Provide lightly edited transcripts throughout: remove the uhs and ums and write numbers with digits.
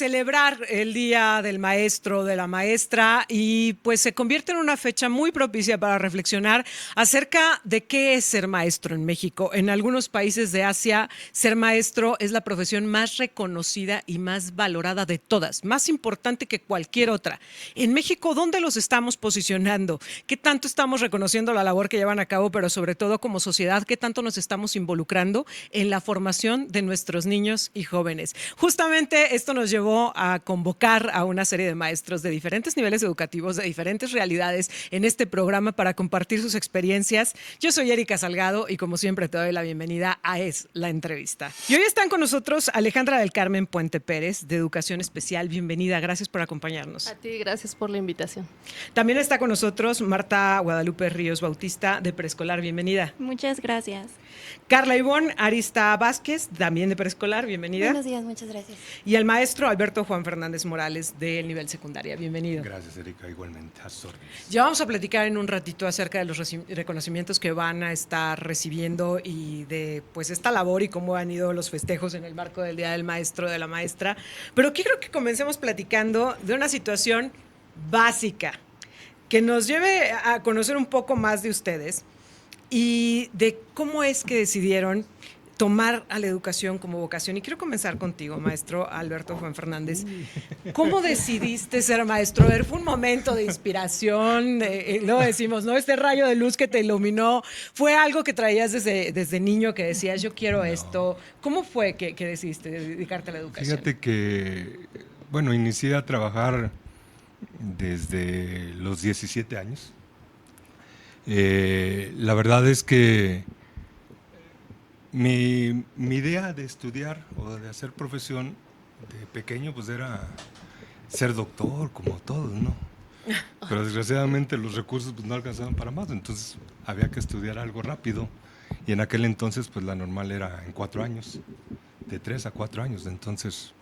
celebrar el Día del Maestro, de la Maestra, y pues se convierte en una fecha muy propicia para reflexionar acerca de qué es ser maestro en México. En algunos países de Asia, ser maestro es la profesión más reconocida y más valorada de todas, más importante que cualquier otra. En México, ¿dónde los estamos posicionando? ¿Qué tanto estamos reconociendo la labor que llevan a cabo, pero sobre todo como sociedad, qué tanto nos estamos involucrando en la formación de nuestros niños y jóvenes? Justamente esto nos llevó a convocar a una serie de maestros de diferentes niveles educativos, de diferentes realidades en este programa para compartir sus experiencias. Yo soy Erika Salgado y como siempre te doy la bienvenida a Es la Entrevista. Y hoy están con nosotros Alejandra del Carmen Puente Pérez, de Educación Especial. Bienvenida, gracias por acompañarnos. A ti, gracias por la invitación. También está con nosotros Marta Guadalupe Ríos Bautista, de Preescolar. Bienvenida. Muchas gracias. Carla Ivonne Arista Vázquez, también de Preescolar. Bienvenida. Buenos días, muchas gracias. Y el maestro Alberto Juan Fernández Morales, del nivel secundaria. Bienvenido. Gracias, Erika, igualmente. A sus órdenes. Ya vamos a platicar en un ratito acerca de los reconocimientos que van a estar recibiendo y de pues esta labor y cómo han ido los festejos en el marco del Día del Maestro, de la Maestra. Pero quiero que comencemos platicando de una situación básica que nos lleve a conocer un poco más de ustedes y de cómo es que decidieron tomar a la educación como vocación. Y quiero comenzar contigo, maestro Alberto Juan Fernández. ¿Cómo decidiste ser maestro? A ver, fue un momento de inspiración, lo decimos, ¿no? Este rayo de luz que te iluminó, ¿fue algo que traías desde niño que decías, yo quiero esto? ¿Cómo fue que decidiste dedicarte a la educación? Fíjate que, bueno, inicié a trabajar desde los 17 años. La verdad es que mi idea de estudiar o de hacer profesión de pequeño pues era ser doctor, como todos, ¿no? Pero desgraciadamente los recursos pues no alcanzaban para más, entonces había que estudiar algo rápido y en aquel entonces pues la normal era en 4 años, de 3 a 4 años, entonces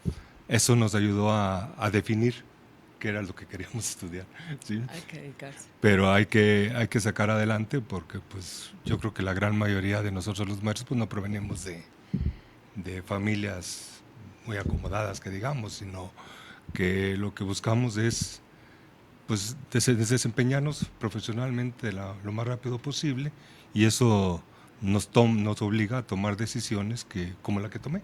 eso nos ayudó a definir qué era lo que queríamos estudiar, ¿sí? Hay que dedicarse. Pero hay que sacar adelante porque pues yo creo que la gran mayoría de nosotros los maestros pues no provenimos de familias muy acomodadas, que digamos, sino que lo que buscamos es pues desempeñarnos profesionalmente lo más rápido posible y eso nos obliga a tomar decisiones como la que tomé.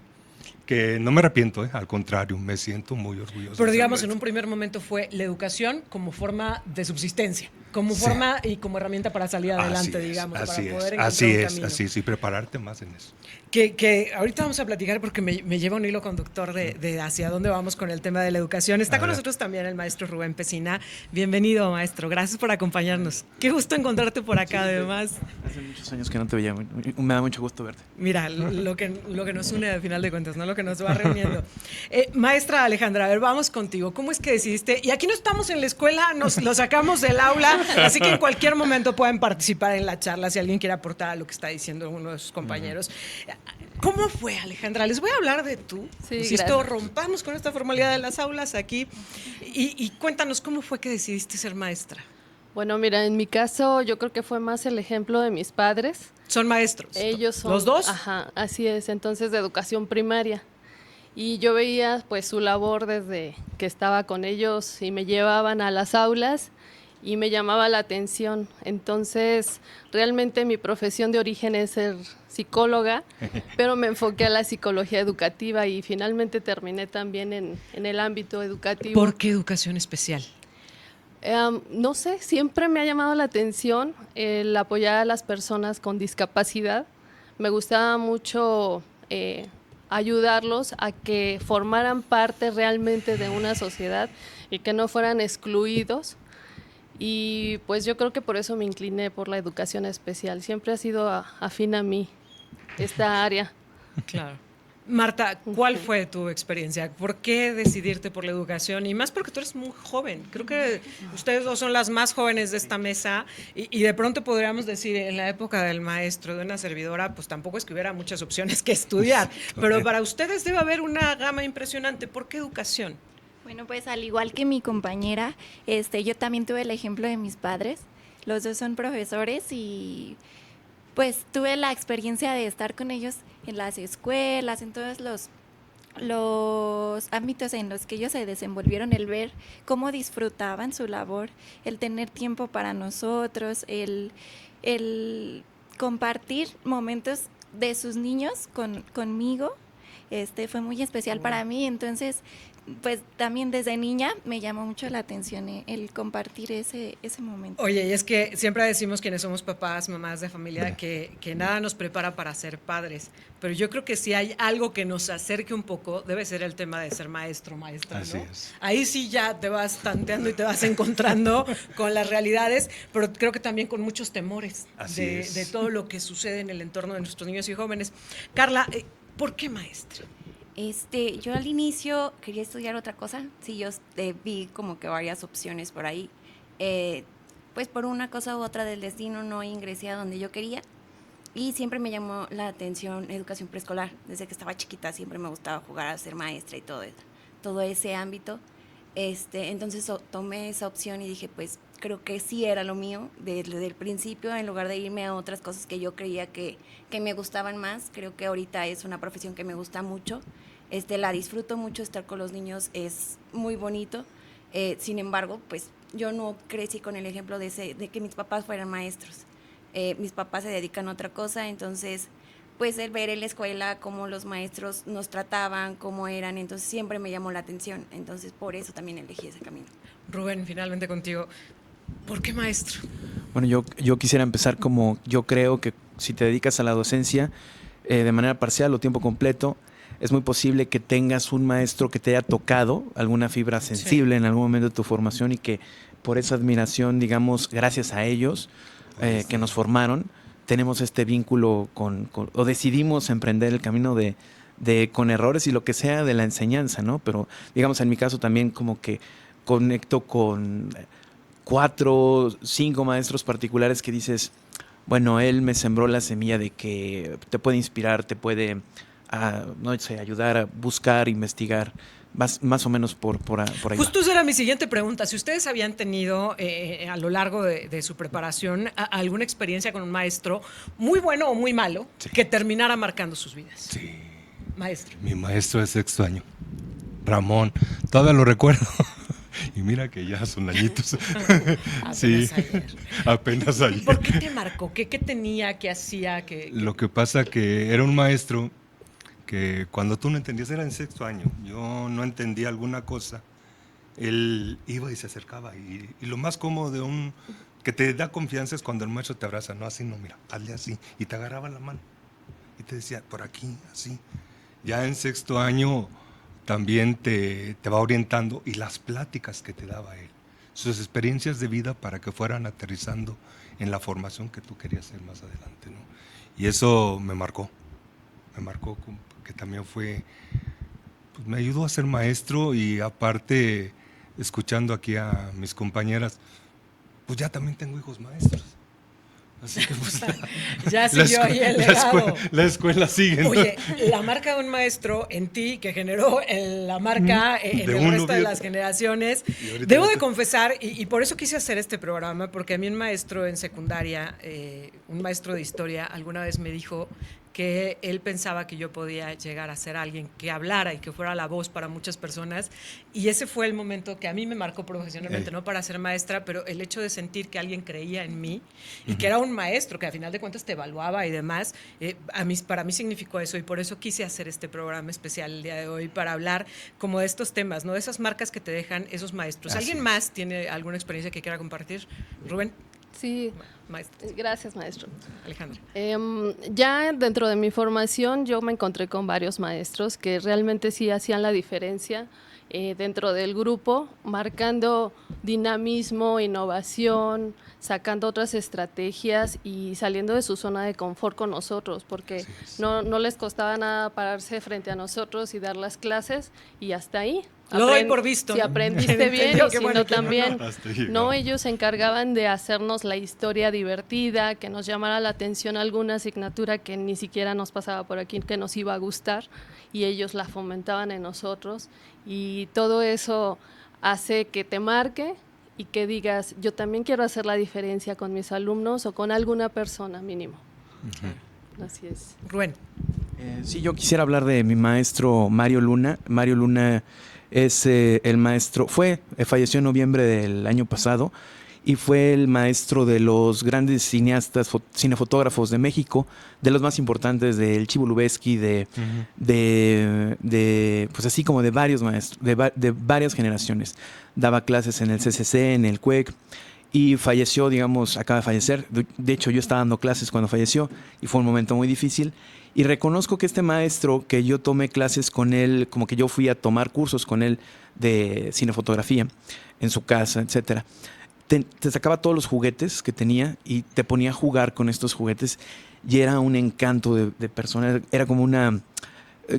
Que no me arrepiento, al contrario, me siento muy orgulloso. Pero digamos, en un primer momento fue la educación como forma de subsistencia, como forma y como herramienta para salir adelante, digamos, para poder encontrar un camino. Así es, y prepararte más en eso. Que ahorita vamos a platicar porque me lleva un hilo conductor de hacia dónde vamos con el tema de la educación. Está con nosotros también el maestro Rubén Pesina. Bienvenido, maestro. Gracias por acompañarnos. Qué gusto encontrarte por acá, además. Hace muchos años que no te veía. Me da mucho gusto verte. Mira, lo que nos une al final de cuentas, ¿no? Lo que nos va reuniendo. Maestra Alejandra, a ver, vamos contigo. ¿Cómo es que decidiste? Y aquí no estamos en la escuela, nos lo sacamos del aula, así que en cualquier momento pueden participar en la charla si alguien quiere aportar a lo que está diciendo uno de sus compañeros. ¿Cómo fue, Alejandra? Les voy a hablar de tú. Sí, Insisto, rompamos con esta formalidad de las aulas aquí y cuéntanos cómo fue que decidiste ser maestra. Bueno, mira, en mi caso yo creo que fue más el ejemplo de mis padres. ¿Son maestros? Ellos son. ¿Los dos? Ajá, así es, entonces de educación primaria. Y yo veía pues su labor desde que estaba con ellos y me llevaban a las aulas y me llamaba la atención. Entonces, realmente mi profesión de origen es ser psicóloga, pero me enfoqué a la psicología educativa y finalmente terminé también en el ámbito educativo. ¿Por qué educación especial? No sé, siempre me ha llamado la atención el apoyar a las personas con discapacidad. Me gustaba mucho ayudarlos a que formaran parte realmente de una sociedad y que no fueran excluidos. Y pues yo creo que por eso me incliné por la educación especial. Siempre ha sido afín a mí esta área. Claro. Marta, ¿cuál fue tu experiencia? ¿Por qué decidirte por la educación? Y más porque tú eres muy joven. Creo que ustedes dos son las más jóvenes de esta mesa y de pronto podríamos decir, en la época del maestro, de una servidora, pues tampoco es que hubiera muchas opciones que estudiar. Pero para ustedes debe haber una gama impresionante. ¿Por qué educación? Bueno, pues al igual que mi compañera, yo también tuve el ejemplo de mis padres. Los dos son profesores y pues tuve la experiencia de estar con ellos en las escuelas, en todos los los ámbitos en los que ellos se desenvolvieron, el ver cómo disfrutaban su labor, el tener tiempo para nosotros, el compartir momentos de sus niños conmigo, fue muy especial para mí. Entonces, pues también desde niña me llamó mucho la atención el compartir ese momento. Oye, y es que siempre decimos quienes somos papás, mamás de familia, que nada nos prepara para ser padres, pero yo creo que si hay algo que nos acerque un poco, debe ser el tema de ser maestro, maestra, ¿no? Así es. Ahí sí ya te vas tanteando y te vas encontrando con las realidades, pero creo que también con muchos temores de todo lo que sucede en el entorno de nuestros niños y jóvenes. Carla, ¿por qué maestra? Yo al inicio quería estudiar otra cosa. Sí, yo vi como que varias opciones por ahí. Pues por una cosa u otra del destino no ingresé a donde yo quería. Y siempre me llamó la atención educación preescolar. Desde que estaba chiquita siempre me gustaba jugar a ser maestra y todo ese ámbito. Entonces tomé esa opción y dije, pues creo que sí era lo mío desde el principio, en lugar de irme a otras cosas que yo creía que me gustaban más. Creo que ahorita es una profesión que me gusta mucho. La disfruto mucho, estar con los niños es muy bonito. Sin embargo, pues yo no crecí con el ejemplo de que mis papás fueran maestros. Mis papás se dedican a otra cosa, entonces pues el ver en la escuela cómo los maestros nos trataban, cómo eran, entonces siempre me llamó la atención. Entonces por eso también elegí ese camino. Rubén, finalmente contigo. ¿Por qué maestro? Bueno, yo quisiera empezar como yo creo que si te dedicas a la docencia de manera parcial o tiempo completo, es muy posible que tengas un maestro que te haya tocado alguna fibra sensible en algún momento de tu formación y que por esa admiración, digamos, gracias a ellos que nos formaron, tenemos este vínculo o decidimos emprender el camino con errores y lo que sea de la enseñanza, ¿no? Pero digamos en mi caso también como que conecto con 4, 5 maestros particulares que dices, bueno, él me sembró la semilla de que te puede inspirar, te puede no sé, ayudar a buscar, investigar, más o menos por ahí. Justo esa era mi siguiente pregunta. Si ustedes habían tenido a lo largo de su preparación alguna experiencia con un maestro muy bueno o muy malo que terminara marcando sus vidas. Sí. Maestro. Mi maestro de sexto año, Ramón, todavía lo recuerdo. Y mira que ya son añitos. Sí, apenas ayer. ¿Por qué te marcó? ¿Qué tenía? ¿Qué hacía? Lo que pasa que era un maestro que cuando tú no entendías, era en sexto año, yo no entendía alguna cosa, él iba y se acercaba. Y lo más cómodo que te da confianza es cuando el maestro te abraza, no así, no, mira, hazle así. Y te agarraba la mano y te decía, por aquí, así. Ya en sexto año también te va orientando, y las pláticas que te daba él, sus experiencias de vida para que fueran aterrizando en la formación que tú querías hacer más adelante, ¿no? Y eso me marcó que también fue, pues me ayudó a ser maestro. Y aparte, escuchando aquí a mis compañeras, pues ya también tengo hijos maestros. Así que pues ya siguió ahí el legado. La escuela sigue, ¿no? Oye, la marca de un maestro en ti que generó la marca en el resto de las generaciones. Debo de confesar, y por eso quise hacer este programa, porque a mí un maestro en secundaria, un maestro de historia, alguna vez me dijo que él pensaba que yo podía llegar a ser alguien que hablara y que fuera la voz para muchas personas, y ese fue el momento que a mí me marcó profesionalmente, no para ser maestra, pero el hecho de sentir que alguien creía en mí y que era un maestro que a final de cuentas te evaluaba y demás, para mí significó eso, y por eso quise hacer este programa especial el día de hoy, para hablar como de estos temas, ¿no? De esas marcas que te dejan esos maestros. ¿Alguien más tiene alguna experiencia que quiera compartir? Rubén. Sí, Maestro. Gracias, maestro. Alejandra. Ya dentro de mi formación yo me encontré con varios maestros que realmente sí hacían la diferencia dentro del grupo, marcando dinamismo, innovación, sacando otras estrategias y saliendo de su zona de confort con nosotros, porque no les costaba nada pararse frente a nosotros y dar las clases, y hasta ahí. Lo doy por visto. Si aprendiste bien y si bueno, no también. No, Ellos se encargaban de hacernos la historia divertida, que nos llamara la atención alguna asignatura que ni siquiera nos pasaba por aquí, que nos iba a gustar, y ellos la fomentaban en nosotros, y todo eso hace que te marque y que digas, yo también quiero hacer la diferencia con mis alumnos o con alguna persona mínimo. Así es. Rubén. Sí, yo quisiera hablar de mi maestro Mario Luna. Mario Luna es el maestro, falleció en noviembre del año pasado y fue el maestro de los grandes cineastas, cinefotógrafos de México, de los más importantes, del Chivo Lubeski, pues así como de varios maestros, de varias generaciones. Daba clases en el CCC, en el CUEC, y falleció, digamos, acaba de fallecer. De hecho, yo estaba dando clases cuando falleció y fue un momento muy difícil. Y reconozco que este maestro, que yo tomé clases con él, como que yo fui a tomar cursos con él de cinefotografía en su casa, etcétera. Te sacaba todos los juguetes que tenía y te ponía a jugar con estos juguetes y era un encanto de persona. Era como una...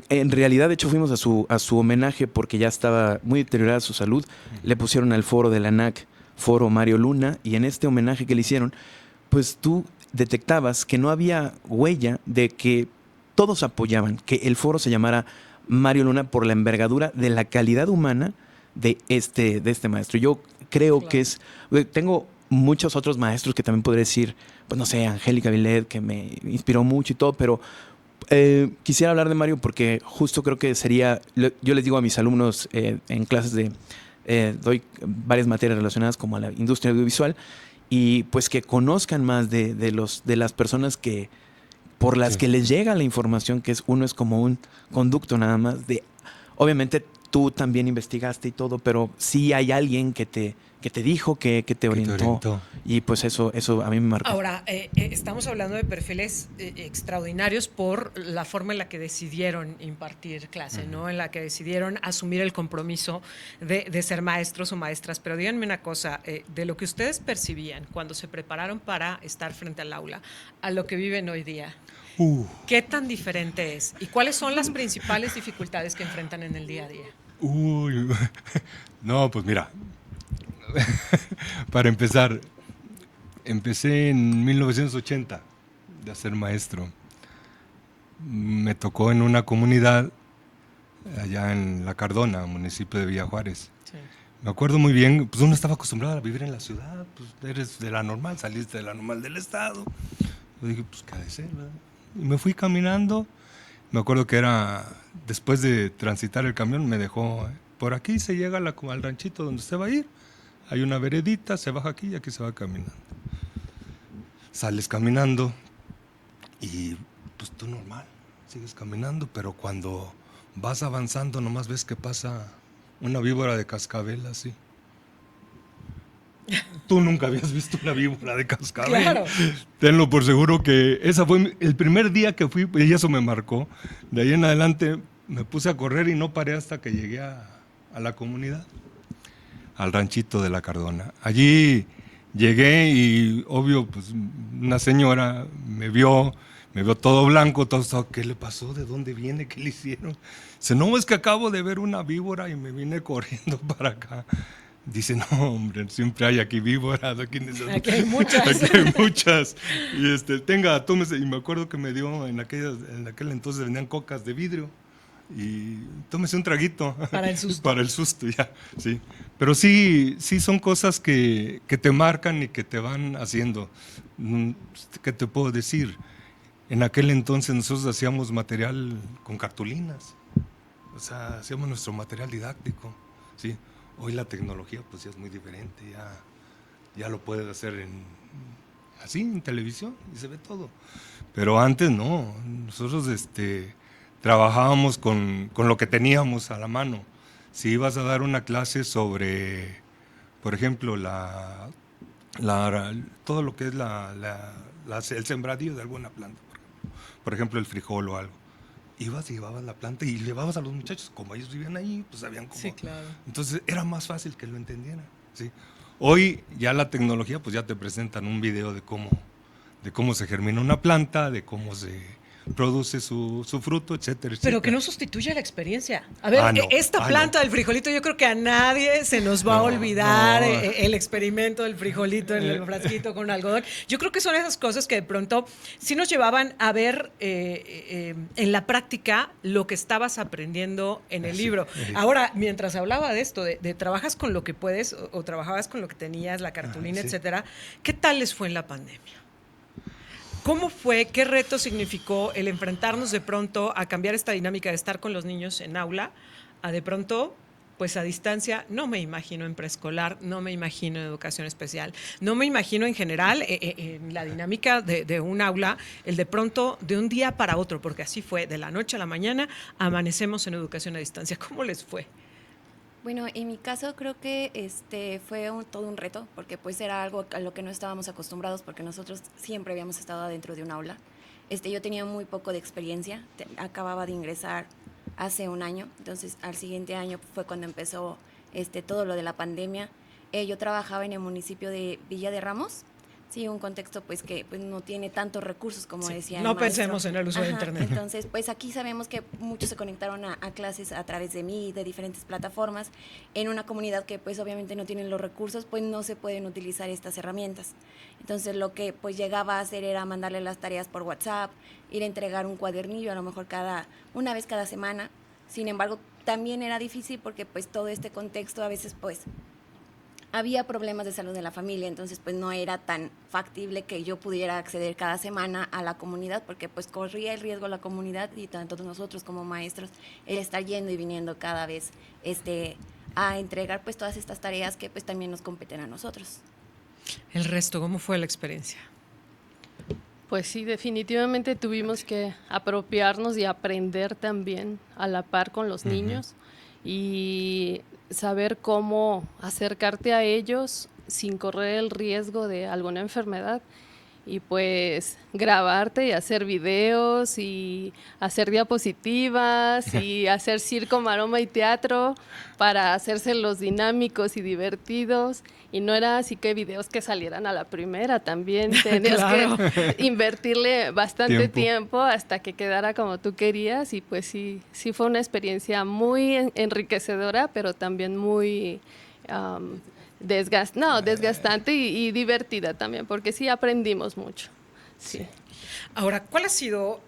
En realidad, de hecho, fuimos a su homenaje porque ya estaba muy deteriorada su salud. Le pusieron al foro de la ANAC, Foro Mario Luna, y en este homenaje que le hicieron, pues tú detectabas que no había huella de que todos apoyaban que el foro se llamara Mario Luna por la envergadura de la calidad humana de este maestro. Yo creo que tengo muchos otros maestros que también podría decir, pues no sé, Angélica Villet, que me inspiró mucho y todo, pero quisiera hablar de Mario porque justo creo que sería, yo les digo a mis alumnos en clases doy varias materias relacionadas como a la industria audiovisual, y pues que conozcan más de las personas por las que les llega la información, que uno es como un conducto nada más. Obviamente tú también investigaste y todo, pero sí hay alguien que te dijo, que te orientó. Y pues eso a mí me marcó. Ahora, estamos hablando de perfiles extraordinarios por la forma en la que decidieron impartir clase, ¿no? En la que decidieron asumir el compromiso de ser maestros o maestras. Pero díganme una cosa, de lo que ustedes percibían cuando se prepararon para estar frente al aula, a lo que viven hoy día, ¿qué tan diferente es? ¿Y cuáles son las principales dificultades que enfrentan en el día a día? No, pues mira, para empezar, empecé en 1980 de ser maestro. Me tocó en una comunidad allá en La Cardona, municipio de Villa Juárez. Sí. Me acuerdo muy bien, pues uno estaba acostumbrado a vivir en la ciudad, pues eres de la normal, saliste de la normal del estado. Yo dije, pues qué ha de ser, ¿verdad? Y me fui caminando. Me acuerdo que era, después de transitar el camión, me dejó, por aquí se llega al ranchito donde usted va a ir. Hay una veredita, se baja aquí y aquí se va caminando. Sales caminando y pues tú normal, sigues caminando, pero cuando vas avanzando nomás ves que pasa una víbora de cascabel así. Tú nunca habías visto una víbora de cascabel. Claro. Tenlo por seguro que esa fue el primer día que fui y eso me marcó. De ahí en adelante me puse a correr y no paré hasta que llegué a la comunidad, al ranchito de La Cardona. Allí llegué y obvio, pues una señora me vio todo blanco, todo, ¿qué le pasó? ¿De dónde viene? ¿Qué le hicieron? Dice, no, es que acabo de ver una víbora y me vine corriendo para acá. Dice, no, hombre, siempre hay aquí víboras, aquí hay muchas. Aquí hay muchas. Y tenga, tómese. Y me acuerdo que me dio, en aquel entonces vendían cocas de vidrio. Y tómese un traguito. Para el susto. Para el susto, ya, sí. Pero sí son cosas que te marcan y que te van haciendo. ¿Qué te puedo decir? En aquel entonces nosotros hacíamos material con cartulinas. O sea, hacíamos nuestro material didáctico, ¿sí? Hoy la tecnología pues ya es muy diferente, ya lo puedes hacer así en televisión y se ve todo. Pero antes no, nosotros trabajábamos con lo que teníamos a la mano. Si ibas a dar una clase sobre, por ejemplo, todo lo que es el sembradío de alguna planta, por ejemplo el frijol o algo. Ibas y llevabas la planta y llevabas a los muchachos, como ellos vivían ahí, pues sabían cómo. Sí, claro. Entonces era más fácil que lo entendieran, ¿sí? Hoy ya la tecnología, pues ya te presentan un video de cómo se germina una planta, de cómo se produce su fruto, etcétera, etcétera. Pero que no sustituye la experiencia. A ver, esta planta del frijolito, yo creo que a nadie se nos va a olvidar el experimento del frijolito en el frasquito con algodón. Yo creo que son esas cosas que de pronto sí nos llevaban a ver en la práctica lo que estabas aprendiendo en el libro. Ahora, mientras hablaba de esto, de trabajas con lo que puedes o trabajabas con lo que tenías, la cartulina, etcétera, ¿qué tal les fue en la pandemia? ¿Cómo fue, qué reto significó el enfrentarnos de pronto a cambiar esta dinámica de estar con los niños en aula, a de pronto, pues a distancia? No me imagino en preescolar, no me imagino en educación especial, no me imagino en general en la dinámica de un aula, el de pronto de un día para otro, porque así fue, de la noche a la mañana amanecemos en educación a distancia. ¿Cómo les fue? Bueno, en mi caso creo que fue todo un reto, porque pues era algo a lo que no estábamos acostumbrados, porque nosotros siempre habíamos estado adentro de un aula. Yo tenía muy poco de experiencia, acababa de ingresar hace un año, entonces al siguiente año fue cuando empezó todo lo de la pandemia. Yo trabajaba en el municipio de Villa de Ramos, sí, un contexto pues que pues, no tiene tantos recursos como decía el No maestro. pensemos en el uso de internet. Entonces, pues aquí sabemos que muchos se conectaron a clases a través de mí, de diferentes plataformas, en una comunidad que pues obviamente no tienen los recursos, pues no se pueden utilizar estas herramientas. Entonces lo que pues llegaba a hacer era mandarle las tareas por WhatsApp, ir a entregar un cuadernillo a lo mejor una vez cada semana. Sin embargo, también era difícil porque pues todo este contexto a veces pues había problemas de salud de la familia, entonces pues no era tan factible que yo pudiera acceder cada semana a la comunidad, porque pues corría el riesgo la comunidad y tanto nosotros como maestros el estar yendo y viniendo cada vez a entregar pues todas estas tareas que pues también nos competen a nosotros. El resto, ¿cómo fue la experiencia? Pues sí, definitivamente tuvimos que apropiarnos y aprender también a la par con los niños y saber cómo acercarte a ellos sin correr el riesgo de alguna enfermedad y pues grabarte y hacer videos y hacer diapositivas y hacer circo, maroma y teatro para hacérselos dinámicos y divertidos. Y no era así que videos que salieran a la primera, también tenías Claro. que invertirle bastante tiempo hasta que quedara como tú querías y pues sí fue una experiencia muy enriquecedora, pero también muy desgastante y divertida también, porque sí aprendimos mucho. Sí. Ahora, ¿cuál ha sido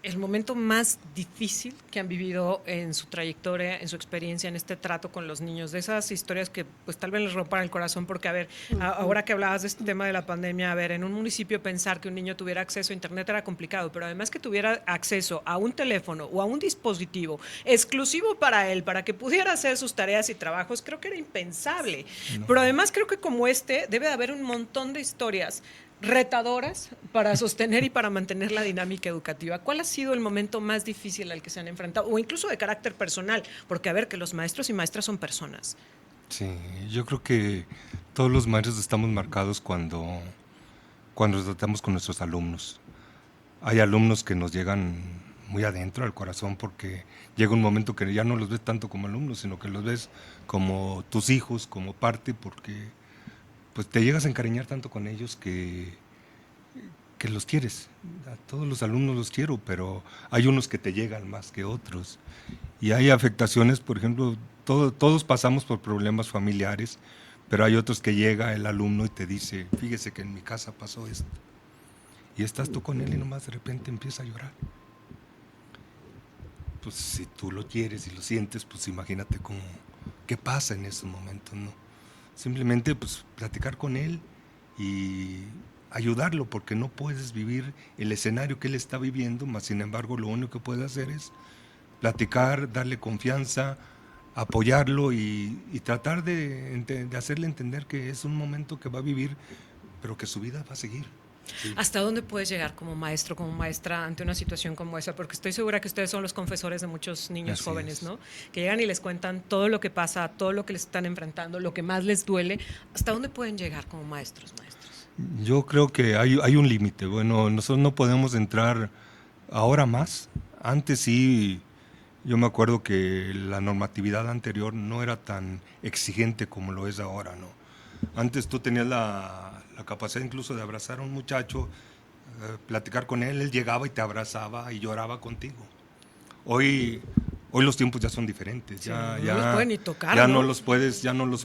el momento más difícil que han vivido en su trayectoria, en su experiencia, en este trato con los niños? De esas historias que pues tal vez les rompan el corazón, porque a ver, ahora que hablabas de este tema de la pandemia, a ver, en un municipio pensar que un niño tuviera acceso a internet era complicado, pero además que tuviera acceso a un teléfono o a un dispositivo exclusivo para él, para que pudiera hacer sus tareas y trabajos, creo que era impensable. No. Pero además creo que como debe de haber un montón de historias retadoras para sostener y para mantener la dinámica educativa. ¿Cuál ha sido el momento más difícil al que se han enfrentado? O incluso de carácter personal, porque a ver, que los maestros y maestras son personas. Sí, yo creo que todos los maestros estamos marcados cuando tratamos con nuestros alumnos. Hay alumnos que nos llegan muy adentro al corazón porque llega un momento que ya no los ves tanto como alumnos, sino que los ves como tus hijos, como parte, porque pues te llegas a encariñar tanto con ellos que los quieres. A todos los alumnos los quiero, pero hay unos que te llegan más que otros. Y hay afectaciones, por ejemplo, todos pasamos por problemas familiares, pero hay otros que llega el alumno y te dice, fíjese que en mi casa pasó esto. Y estás tú con él y nomás de repente empieza a llorar. Pues si tú lo quieres y lo sientes, pues imagínate qué pasa en esos momentos, ¿no? Simplemente pues platicar con él y ayudarlo, porque no puedes vivir el escenario que él está viviendo, mas sin embargo lo único que puedes hacer es platicar, darle confianza, apoyarlo y tratar de hacerle entender que es un momento que va a vivir, pero que su vida va a seguir. Sí. ¿Hasta dónde puedes llegar como maestro, como maestra ante una situación como esa? Porque estoy segura que ustedes son los confesores de muchos niños jóvenes, ¿no? Que llegan y les cuentan todo lo que pasa, todo lo que les están enfrentando, lo que más les duele. ¿Hasta dónde pueden llegar como maestros? Yo creo que hay un límite. Bueno, nosotros no podemos entrar ahora más. Antes sí, yo me acuerdo que la normatividad anterior no era tan exigente como lo es ahora, ¿no? Antes tú tenías la capacidad incluso de abrazar a un muchacho, platicar con él, él llegaba y te abrazaba y lloraba contigo. Hoy los tiempos ya son diferentes, sí, no los pueden ni tocar, ya no los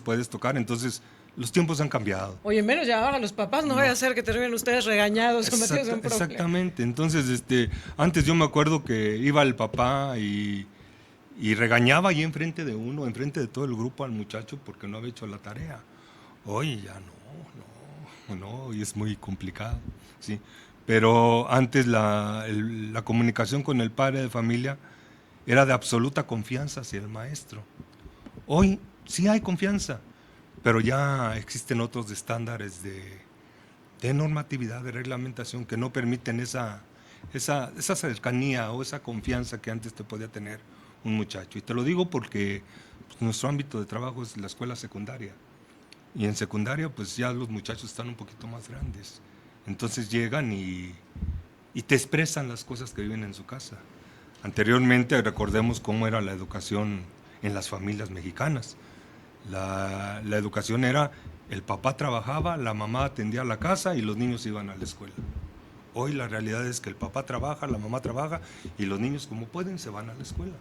puedes tocar, entonces los tiempos han cambiado. Oye, menos ya ahora los papás, no vaya a ser que terminen ustedes regañados o metidos en problemas. Exactamente, entonces antes yo me acuerdo que iba el papá y regañaba ahí enfrente de uno, enfrente de todo el grupo al muchacho porque no había hecho la tarea. Hoy ya no. ¿no? Y es muy complicado, ¿sí? Pero antes la comunicación con el padre de familia era de absoluta confianza hacia el maestro. Hoy sí hay confianza, pero ya existen otros estándares de normatividad, de reglamentación que no permiten esa cercanía o esa confianza que antes te podía tener un muchacho. Y te lo digo porque pues, nuestro ámbito de trabajo es la escuela secundaria. Y en secundaria pues ya los muchachos están un poquito más grandes. Entonces llegan y te expresan las cosas que viven en su casa. Anteriormente recordemos cómo era la educación en las familias mexicanas. La educación era, el papá trabajaba, la mamá atendía la casa y los niños iban a la escuela. Hoy la realidad es que el papá trabaja, la mamá trabaja y los niños como pueden se van a la escuela,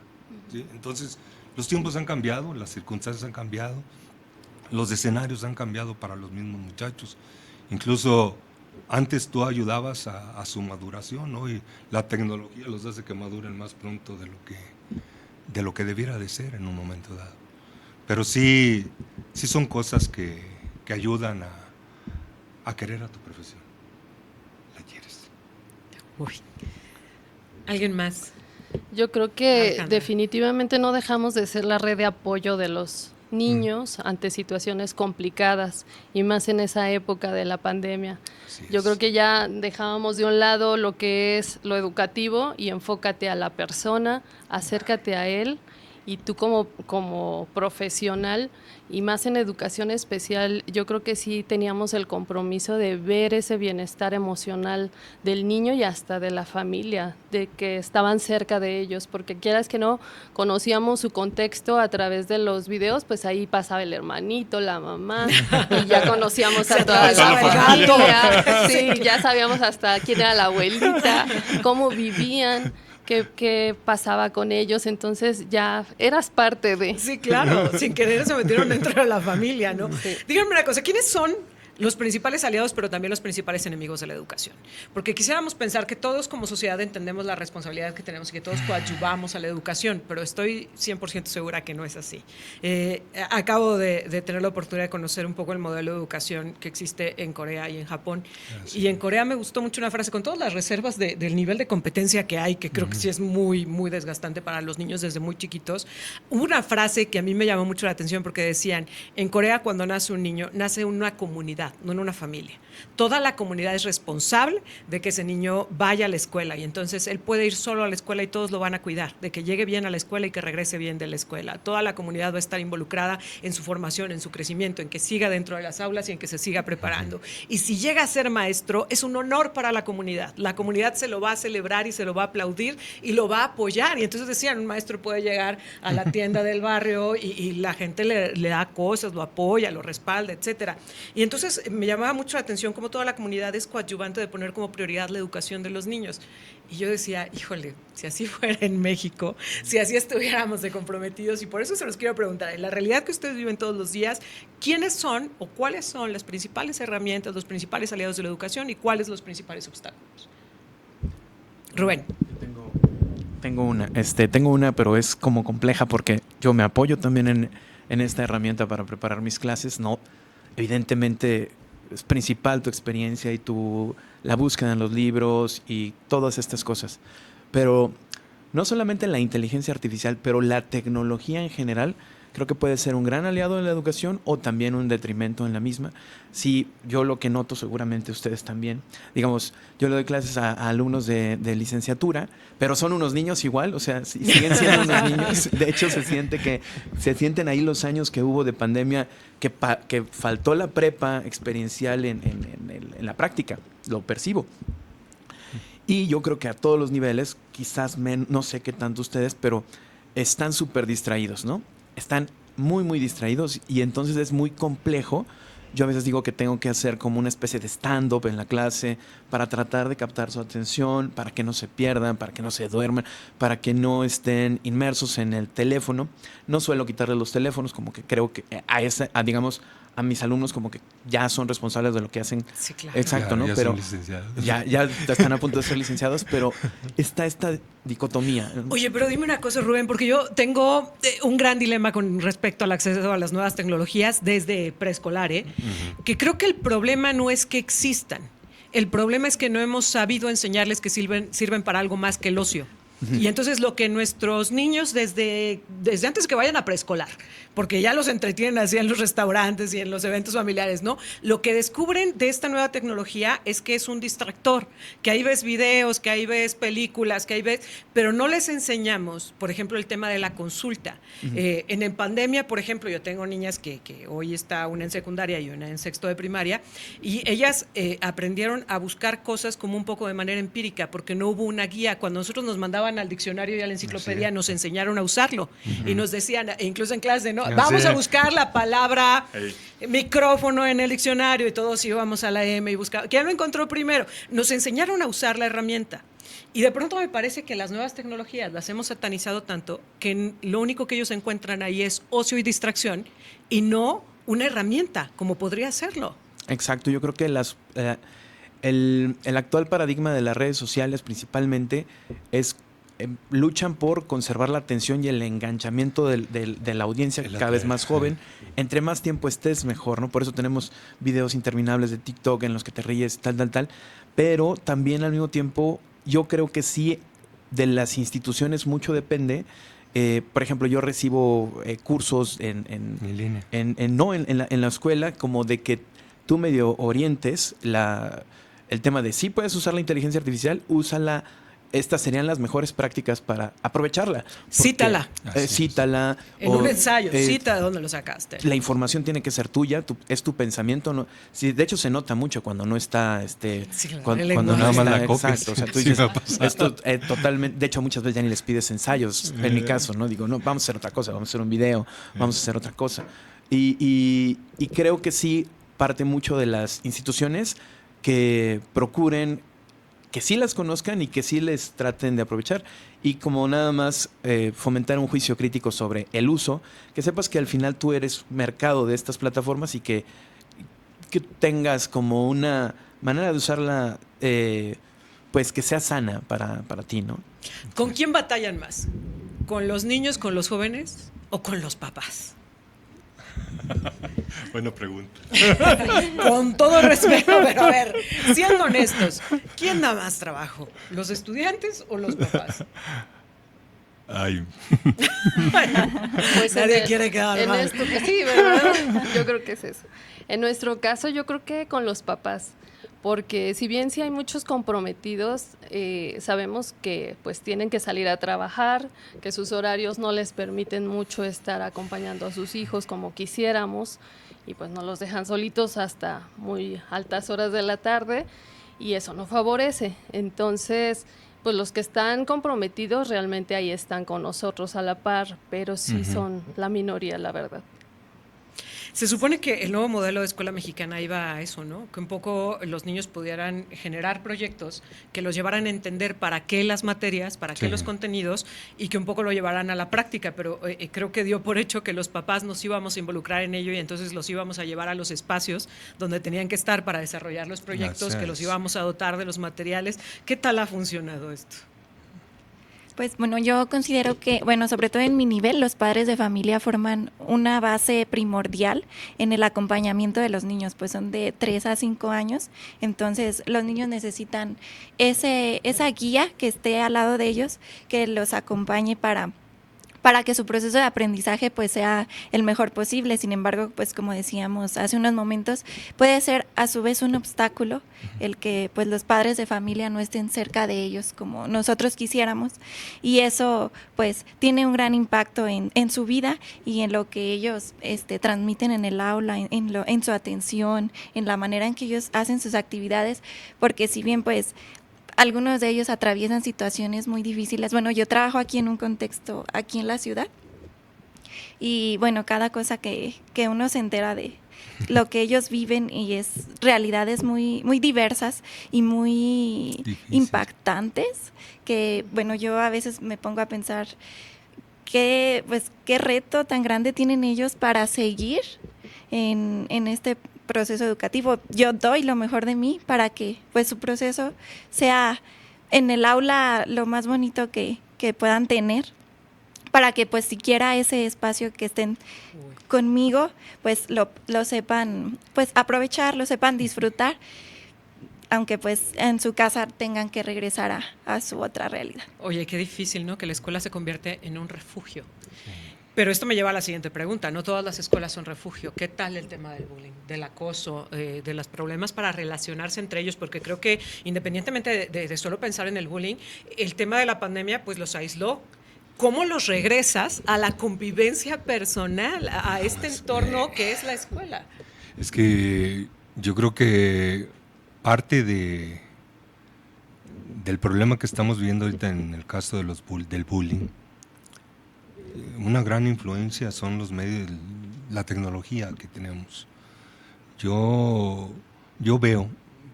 ¿sí? Entonces los tiempos han cambiado, las circunstancias han cambiado, los escenarios han cambiado para los mismos muchachos. Incluso antes tú ayudabas a su maduración, ¿no? Y la tecnología los hace que maduren más pronto de lo que debiera de ser en un momento dado. Pero sí son cosas que ayudan a querer a tu profesión. La quieres. Uy. ¿Alguien más? Yo creo que Alejandra. definitivamente no dejamos de ser la red de apoyo de los niños ante situaciones complicadas y más en esa época de la pandemia. Yo creo que ya dejábamos de un lado lo que es lo educativo y enfócate a la persona, acércate a él y tú como profesional y más en educación especial, yo creo que sí teníamos el compromiso de ver ese bienestar emocional del niño y hasta de la familia, de que estaban cerca de ellos, porque quieras que no, conocíamos su contexto a través de los videos, pues ahí pasaba el hermanito, la mamá, y ya conocíamos a toda la familia, sí, ya sabíamos hasta quién era la abuelita, cómo vivían. Qué pasaba con ellos, entonces ya eras parte de... Sí, claro, sin querer se metieron dentro de la familia, ¿no? Sí. Díganme una cosa, ¿quiénes son los principales aliados, pero también los principales enemigos de la educación? Porque quisiéramos pensar que todos como sociedad entendemos la responsabilidad que tenemos y que todos coadyuvamos a la educación, pero estoy 100% segura que no es así. Acabo de tener la oportunidad de conocer un poco el modelo de educación que existe en Corea y en Japón. Y en Corea me gustó mucho una frase, con todas las reservas del nivel de competencia que hay, que creo que sí es muy, muy desgastante para los niños desde muy chiquitos. Hubo una frase que a mí me llamó mucho la atención porque decían, en Corea cuando nace un niño, nace en una comunidad, no en una familia. Toda la comunidad es responsable de que ese niño vaya a la escuela y entonces él puede ir solo a la escuela y todos lo van a cuidar, de que llegue bien a la escuela y que regrese bien de la escuela. Toda la comunidad va a estar involucrada en su formación, en su crecimiento, en que siga dentro de las aulas y en que se siga preparando. Y si llega a ser maestro, es un honor para la comunidad. La comunidad se lo va a celebrar y se lo va a aplaudir y lo va a apoyar. Y entonces decían, un maestro puede llegar a la tienda del barrio y la gente le da cosas, lo apoya, lo respalda, etcétera. Y entonces me llamaba mucho la atención cómo toda la comunidad es coadyuvante de poner como prioridad la educación de los niños. Y yo decía, híjole, si así fuera en México, si así estuviéramos de comprometidos, y por eso se los quiero preguntar, en la realidad que ustedes viven todos los días, ¿quiénes son o cuáles son las principales herramientas, los principales aliados de la educación y cuáles los principales obstáculos? Rubén. Tengo una, pero es como compleja porque yo me apoyo también en esta herramienta para preparar mis clases. No, evidentemente es principal tu experiencia y la búsqueda en los libros y todas estas cosas. Pero no solamente la inteligencia artificial, pero la tecnología en general creo que puede ser un gran aliado en la educación o también un detrimento en la misma. Sí, yo lo que noto, seguramente ustedes también, digamos, yo le doy clases a alumnos de licenciatura, pero son unos niños igual, o sea, siguen siendo unos niños. De hecho, se sienten ahí los años que hubo de pandemia, que faltó la prepa experiencial en la práctica, lo percibo. Y yo creo que a todos los niveles, quizás no sé qué tanto ustedes, pero están súper distraídos, ¿no? Están muy, muy distraídos y entonces es muy complejo. Yo a veces digo que tengo que hacer como una especie de stand-up en la clase para tratar de captar su atención, para que no se pierdan, para que no se duerman, para que no estén inmersos en el teléfono. No suelo quitarle los teléfonos, como que creo que digamos, a mis alumnos como que ya son responsables de lo que hacen. Sí, claro. Exacto, ¿no? Ya Pero son licenciados. ya están a punto de ser licenciados, pero está esta dicotomía. Oye, pero dime una cosa, Rubén, porque yo tengo un gran dilema con respecto al acceso a las nuevas tecnologías desde preescolar, que creo que el problema no es que existan, el problema es que no hemos sabido enseñarles que sirven para algo más que el ocio. Y entonces lo que nuestros niños desde antes que vayan a preescolar, porque ya los entretienen así en los restaurantes y en los eventos familiares, ¿no? Lo que descubren de esta nueva tecnología es que es un distractor, que ahí ves videos, que ahí ves películas, que ahí ves, pero no les enseñamos, por ejemplo, el tema de la consulta. En pandemia, por ejemplo, yo tengo niñas que hoy está una en secundaria y una en sexto de primaria, y ellas aprendieron a buscar cosas como un poco de manera empírica, porque no hubo una guía. Cuando nosotros nos mandaban al diccionario y a la enciclopedia, nos enseñaron a usarlo y nos decían, incluso en clase, ¿no? Vamos a buscar la palabra micrófono en el diccionario, y todos íbamos a la M y buscábamos. ¿Quién lo encontró primero? Nos enseñaron a usar la herramienta. Y de pronto me parece que las nuevas tecnologías las hemos satanizado tanto que lo único que ellos encuentran ahí es ocio y distracción, y no una herramienta como podría serlo. Exacto, yo creo que el actual paradigma de las redes sociales principalmente es luchan por conservar la atención y el enganchamiento de la audiencia cada vez más joven. Entre más tiempo estés, mejor, ¿no? Por eso tenemos videos interminables de TikTok en los que te ríes, tal. Pero también al mismo tiempo, yo creo que sí, de las instituciones mucho depende. Por ejemplo, yo recibo cursos en la escuela, como de que tú medio orientes el tema de si puedes usar la inteligencia artificial, úsala. Estas serían las mejores prácticas para aprovecharla. Cítala. Cítala. En un ensayo, cita de dónde lo sacaste. La información tiene que ser tuya, es tu pensamiento. No, sí, de hecho, se nota mucho cuando no está. Cuando nada más la copias. Exacto. O sea, tú dices, esto totalmente. De hecho, muchas veces ya ni les pides ensayos. En mi caso, ¿no? Digo, no, vamos a hacer otra cosa, vamos a hacer un video, vamos a hacer otra cosa. Y creo que sí parte mucho de las instituciones que procuren que sí las conozcan y que sí les traten de aprovechar, y como nada más fomentar un juicio crítico sobre el uso, que sepas que al final tú eres mercado de estas plataformas y que tengas como una manera de usarla pues que sea sana para ti, ¿no? ¿Con quién batallan más? ¿Con los niños, con los jóvenes o con los papás? Buena pregunta. Con todo respeto, pero a ver, siendo honestos, ¿quién da más trabajo? ¿Los estudiantes o los papás? Ay. Pues nadie quiere quedar mal. Sí, ¿verdad? Yo creo que es eso. En nuestro caso, yo creo que con los papás, porque si bien sí hay muchos comprometidos, sabemos que pues tienen que salir a trabajar, que sus horarios no les permiten mucho estar acompañando a sus hijos como quisiéramos, y pues no los dejan solitos hasta muy altas horas de la tarde, y eso no favorece. Entonces, pues los que están comprometidos realmente ahí están con nosotros a la par, pero sí son la minoría, la verdad. Se supone que el nuevo modelo de escuela mexicana iba a eso, ¿no? Que un poco los niños pudieran generar proyectos que los llevaran a entender para qué las materias, para qué los contenidos, y que un poco lo llevaran a la práctica, pero creo que dio por hecho que los papás nos íbamos a involucrar en ello, y entonces los íbamos a llevar a los espacios donde tenían que estar para desarrollar los proyectos, que los íbamos a dotar de los materiales. ¿Qué tal ha funcionado esto? Pues bueno, yo considero que, bueno, sobre todo en mi nivel, los padres de familia forman una base primordial en el acompañamiento de los niños, pues son de 3 a 5 años, entonces los niños necesitan esa guía que esté al lado de ellos, que los acompañe para que su proceso de aprendizaje pues sea el mejor posible. Sin embargo, pues como decíamos hace unos momentos, puede ser a su vez un obstáculo el que pues los padres de familia no estén cerca de ellos como nosotros quisiéramos, y eso pues tiene un gran impacto en su vida y en lo que ellos transmiten en el aula, en su atención, en la manera en que ellos hacen sus actividades, porque si bien pues algunos de ellos atraviesan situaciones muy difíciles. Bueno, yo trabajo aquí en un contexto, aquí en la ciudad, y bueno, cada cosa que uno se entera de lo que ellos viven, y es realidades muy, muy diversas y muy impactantes, que bueno, yo a veces me pongo a pensar qué reto tan grande tienen ellos para seguir en este proceso educativo. Yo doy lo mejor de mí para que pues su proceso sea en el aula lo más bonito que puedan tener, para que pues siquiera ese espacio que estén conmigo, pues lo sepan pues aprovechar, lo sepan disfrutar, aunque pues en su casa tengan que regresar a su otra realidad. Oye, qué difícil, ¿no? Que la escuela se convierte en un refugio. Pero esto me lleva a la siguiente pregunta. No todas las escuelas son refugio. ¿Qué tal el tema del bullying, del acoso, de los problemas para relacionarse entre ellos? Porque creo que independientemente de solo pensar en el bullying, el tema de la pandemia pues los aisló. ¿Cómo los regresas a la convivencia personal, a este entorno que es la escuela? Es que yo creo que parte del problema que estamos viendo ahorita en el caso de del bullying, una gran influencia son los medios, la tecnología que tenemos. Yo veo,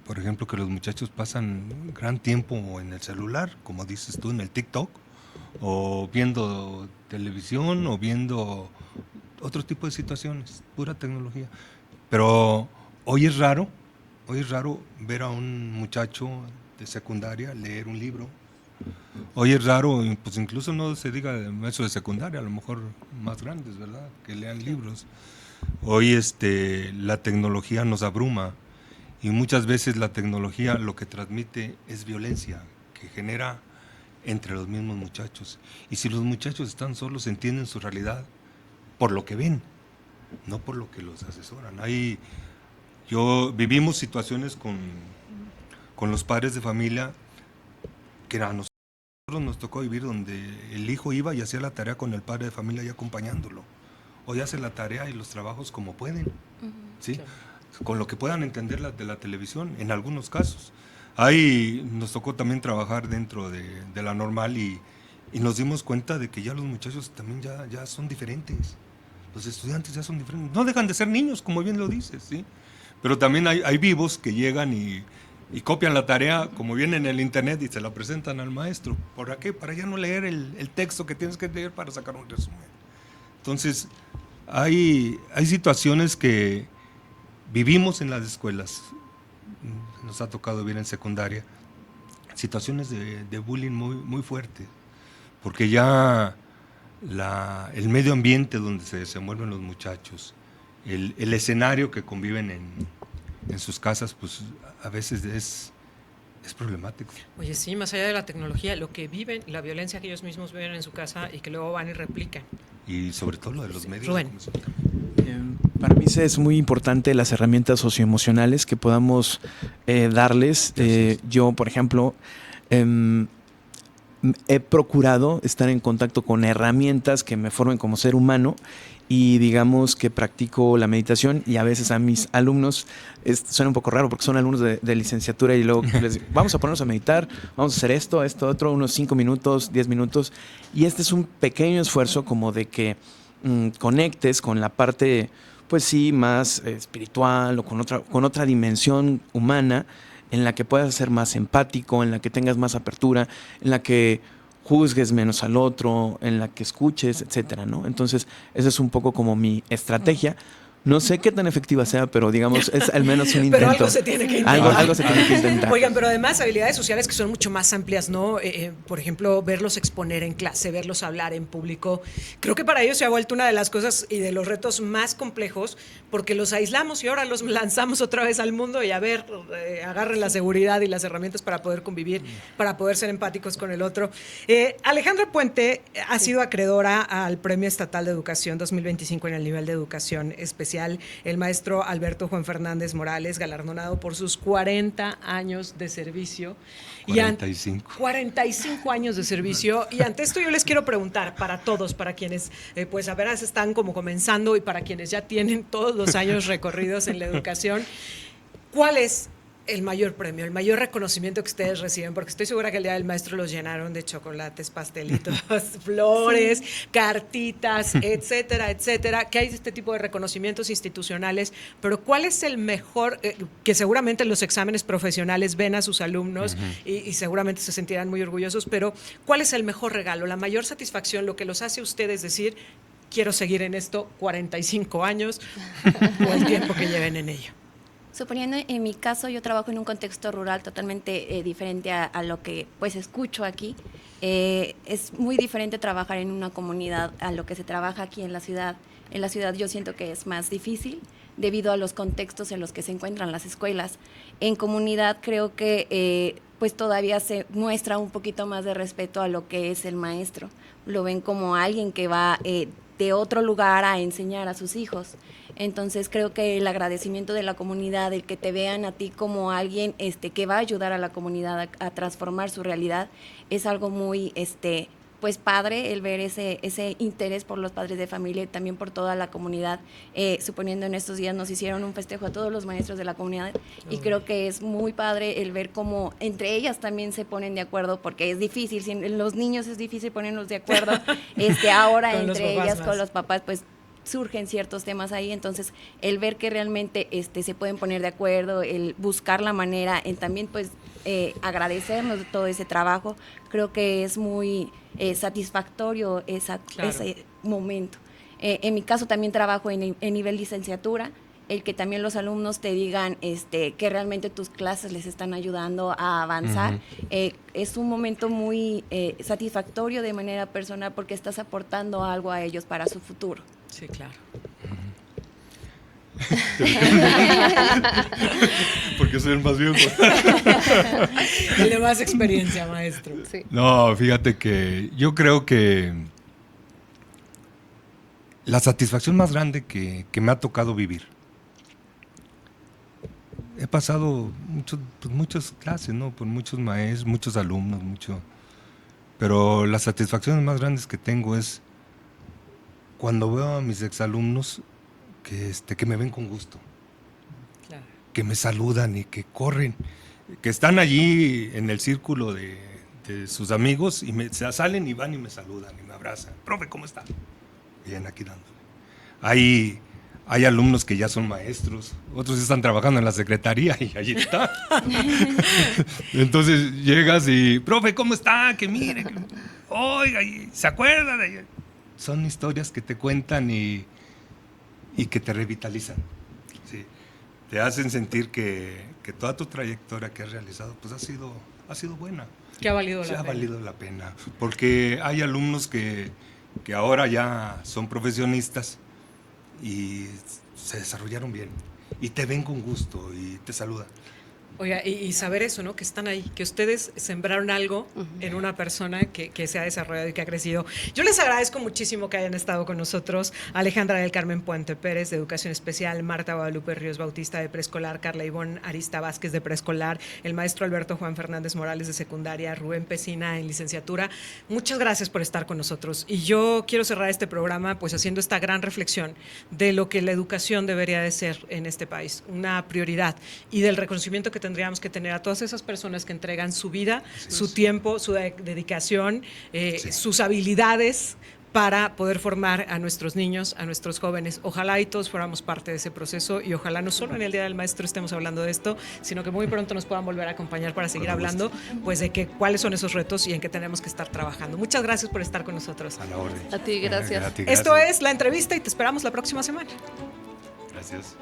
por ejemplo, que los muchachos pasan gran tiempo en el celular, como dices tú, en el TikTok, o viendo televisión, o viendo otro tipo de situaciones, pura tecnología. Pero hoy es raro ver a un muchacho de secundaria leer un libro. Hoy es raro, pues incluso no se diga eso de secundaria, a lo mejor más grandes, ¿verdad?, que lean libros. Hoy la tecnología nos abruma y muchas veces la tecnología lo que transmite es violencia que genera entre los mismos muchachos. Y si los muchachos están solos, entienden su realidad por lo que ven, no por lo que los asesoran. Vivimos situaciones con los padres de familia que a nosotros nos tocó vivir, donde el hijo iba y hacía la tarea con el padre de familia y acompañándolo. Hoy hace la tarea y los trabajos como pueden, ¿sí? Claro. Con lo que puedan entender de la televisión, en algunos casos. Ahí nos tocó también trabajar dentro de la normal y nos dimos cuenta de que ya los muchachos también ya son diferentes. Los estudiantes ya son diferentes. No dejan de ser niños, como bien lo dices, ¿sí? Pero también hay vivos que llegan y copian la tarea, como viene en el internet, y se la presentan al maestro. ¿Para qué? Para ya no leer el texto que tienes que leer para sacar un resumen. Entonces, hay situaciones que vivimos en las escuelas, nos ha tocado vivir en secundaria, situaciones de bullying muy, muy fuertes, porque ya el medio ambiente donde se desenvuelven los muchachos, el escenario que conviven en sus casas, pues a veces es problemático. Oye, sí, más allá de la tecnología, lo que viven, la violencia que ellos mismos viven en su casa y que luego van y replican. Y sobre todo lo de los medios. Rubén. Para mí es muy importante las herramientas socioemocionales que podamos darles. Yo, por ejemplo, he procurado estar en contacto con herramientas que me formen como ser humano, y digamos que practico la meditación, y a veces a mis alumnos suena un poco raro porque son alumnos de licenciatura, y luego les digo, vamos a ponernos a meditar, vamos a hacer esto, otro, unos 5 minutos, 10 minutos, y este es un pequeño esfuerzo como de que conectes con la parte, pues sí, más espiritual o con otra dimensión humana, en la que puedas ser más empático, en la que tengas más apertura, en la que juzgues menos al otro, en la que escuches, etcétera, ¿no? Entonces, esa es un poco como mi estrategia. No sé qué tan efectiva sea, pero digamos, es al menos un intento. Pero algo se tiene que intentar. Algo se tiene que intentar. Oigan, pero además habilidades sociales que son mucho más amplias, ¿no? Por ejemplo, verlos exponer en clase, verlos hablar en público. Creo que para ellos se ha vuelto una de las cosas y de los retos más complejos, porque los aislamos y ahora los lanzamos otra vez al mundo y a ver, agarren la seguridad y las herramientas para poder convivir, para poder ser empáticos con el otro. Alejandra Puente ha sido acreedora al Premio Estatal de Educación 2025 en el nivel de educación especial. El maestro Alberto Juan Fernández Morales, galardonado por sus 40 años de servicio. 45. 45 años de servicio. Y ante esto yo les quiero preguntar para todos, para quienes pues apenas están como comenzando y para quienes ya tienen todos los años recorridos en la educación, ¿cuál es el mayor premio, el mayor reconocimiento que ustedes reciben? Porque estoy segura que el Día del Maestro los llenaron de chocolates, pastelitos, flores, sí, cartitas, etcétera, etcétera, que hay este tipo de reconocimientos institucionales, pero ¿cuál es el mejor, que seguramente en los exámenes profesionales ven a sus alumnos y seguramente se sentirán muy orgullosos, pero ¿cuál es el mejor regalo, la mayor satisfacción, lo que los hace a ustedes decir, quiero seguir en esto 45 años o el tiempo que lleven en ello? Suponiendo en mi caso, yo trabajo en un contexto rural totalmente diferente a lo que pues escucho aquí. Es muy diferente trabajar en una comunidad a lo que se trabaja aquí en la ciudad. En la ciudad yo siento que es más difícil debido a los contextos en los que se encuentran las escuelas. En comunidad creo que pues todavía se muestra un poquito más de respeto a lo que es el maestro. Lo ven como alguien que va de otro lugar a enseñar a sus hijos. Entonces creo que el agradecimiento de la comunidad, el que te vean a ti como alguien que va a ayudar a la comunidad a transformar su realidad, es algo muy pues padre el ver ese interés por los padres de familia y también por toda la comunidad. Suponiendo en estos días nos hicieron un festejo a todos los maestros de la comunidad y creo que es muy padre el ver cómo entre ellas también se ponen de acuerdo, porque es difícil, los niños es difícil ponernos de acuerdo, ahora entre ellas con los papás pues surgen ciertos temas ahí, entonces el ver que realmente se pueden poner de acuerdo, el buscar la manera, en también pues agradecernos de todo ese trabajo, creo que es muy satisfactorio ese momento. En mi caso también trabajo en nivel licenciatura, el que también los alumnos te digan que realmente tus clases les están ayudando a avanzar, es un momento muy satisfactorio de manera personal porque estás aportando algo a ellos para su futuro. Sí, claro. Porque soy el más viejo. El de más experiencia, maestro. Sí. No, fíjate que yo creo que la satisfacción más grande que me ha tocado vivir. He pasado muchas clases, ¿no? Por muchos maestros, muchos alumnos, pero las satisfacciones más grandes que tengo es cuando veo a mis exalumnos que me ven con gusto, Claro. que me saludan y que corren, que están allí en el círculo de sus amigos y salen y van y me saludan y me abrazan. Profe, ¿cómo está? Bien, aquí dándole. Hay alumnos que ya son maestros, otros están trabajando en la secretaría y allí está. Entonces llegas y, profe, ¿cómo está? Que mire, oiga, ¿se acuerda de...? Son historias que te cuentan y que te revitalizan. Sí. Te hacen sentir que toda tu trayectoria que has realizado pues ha sido buena. Que ha valido Sí, la ha pena. valido la pena. Porque hay alumnos que ahora ya son profesionistas y se desarrollaron bien. Y te ven con gusto y te saludan. Oiga, y saber eso, ¿no? Que están ahí, que ustedes sembraron algo en una persona que se ha desarrollado y que ha crecido. Yo les agradezco muchísimo que hayan estado con nosotros. Alejandra del Carmen Puente Pérez, de Educación Especial, Marta Guadalupe Ríos Bautista, de Preescolar, Carla Ivonne Arista Vázquez, de Preescolar, el maestro Alberto Juan Fernández Morales, de Secundaria, Rubén Pesina, en Licenciatura. Muchas gracias por estar con nosotros. Y yo quiero cerrar este programa pues haciendo esta gran reflexión de lo que la educación debería de ser en este país, una prioridad, y del reconocimiento que tendríamos que tener a todas esas personas que entregan su vida, su tiempo, su dedicación, sus habilidades para poder formar a nuestros niños, a nuestros jóvenes. Ojalá y todos fuéramos parte de ese proceso y ojalá no solo en el Día del Maestro estemos hablando de esto, sino que muy pronto nos puedan volver a acompañar para seguir hablando pues de cuáles son esos retos y en qué tenemos que estar trabajando. Muchas gracias por estar con nosotros. A la orden. A ti, gracias. A ti, Esto es La Entrevista y te esperamos la próxima semana. Gracias.